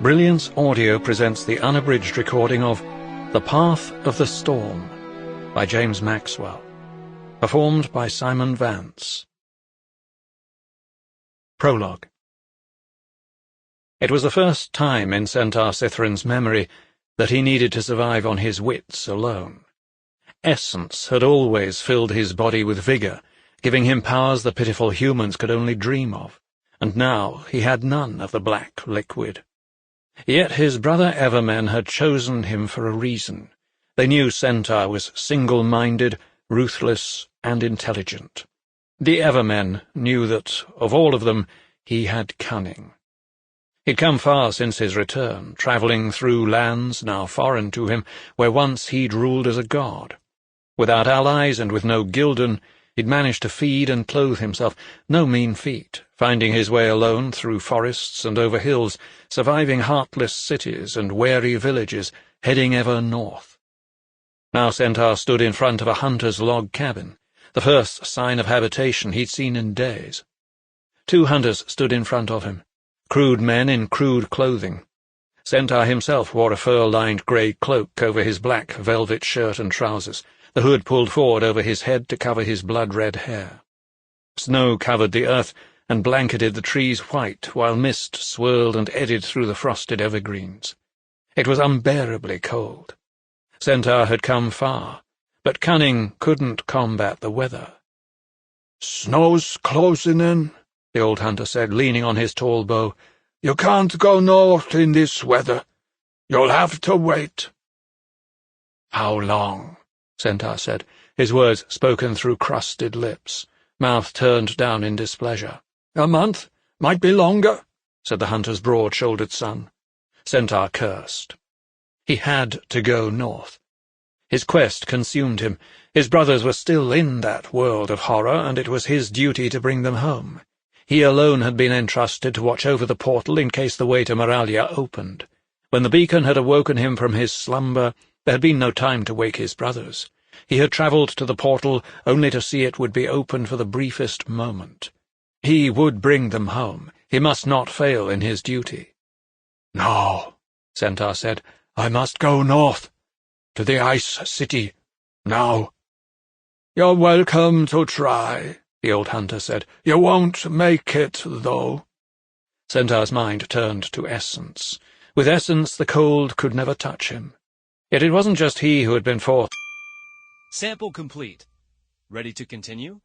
Brilliance Audio presents the unabridged recording of The Path of the Storm by James Maxwell, performed by Simon Vance. Prologue. It was the first time in Centaur Cithrin's memory that he needed to survive on his wits alone. Essence had always filled his body with vigour, giving him powers the pitiful humans could only dream of, and now he had none of the black liquid. Yet his brother Evermen had chosen him for a reason. They knew Centaur was single-minded, ruthless, and intelligent. The Evermen knew that, of all of them, he had cunning. He'd come far since his return, travelling through lands now foreign to him, where once he'd ruled as a god. Without allies and with no guildon, he'd managed to feed and clothe himself, no mean feat, finding his way alone through forests and over hills, surviving heartless cities and wary villages, heading ever north. Now Centaur stood in front of a hunter's log cabin, the first sign of habitation he'd seen in days. Two hunters stood in front of him, crude men in crude clothing. Centaur himself wore a fur-lined grey cloak over his black velvet shirt and trousers, the hood pulled forward over his head to cover his blood-red hair. Snow covered the earth and blanketed the trees white, while mist swirled and eddied through the frosted evergreens. It was unbearably cold. Centaur had come far, but cunning couldn't combat the weather. "Snow's closing in," the old hunter said, leaning on his tall bow. "You can't go north in this weather. You'll have to wait." "How long?" Centaur said, his words spoken through crusted lips, mouth turned down in displeasure. "A month? Might be longer," said the hunter's broad-shouldered son. Centaur cursed. He had to go north. His quest consumed him. His brothers were still in that world of horror, and it was his duty to bring them home. He alone had been entrusted to watch over the portal in case the way to Moralia opened. When the beacon had awoken him from his slumber, there had been no time to wake his brothers. He had travelled to the portal only to see it would be opened for the briefest moment. He would bring them home. He must not fail in his duty. "No," Centaur said. "I must go north, to the Ice City, now." "You're welcome to try," the old hunter said. "You won't make it, though." Centaur's mind turned to Essence. With Essence, the cold could never touch him. Yet it wasn't just he who had been forced. Sample complete. Ready to continue?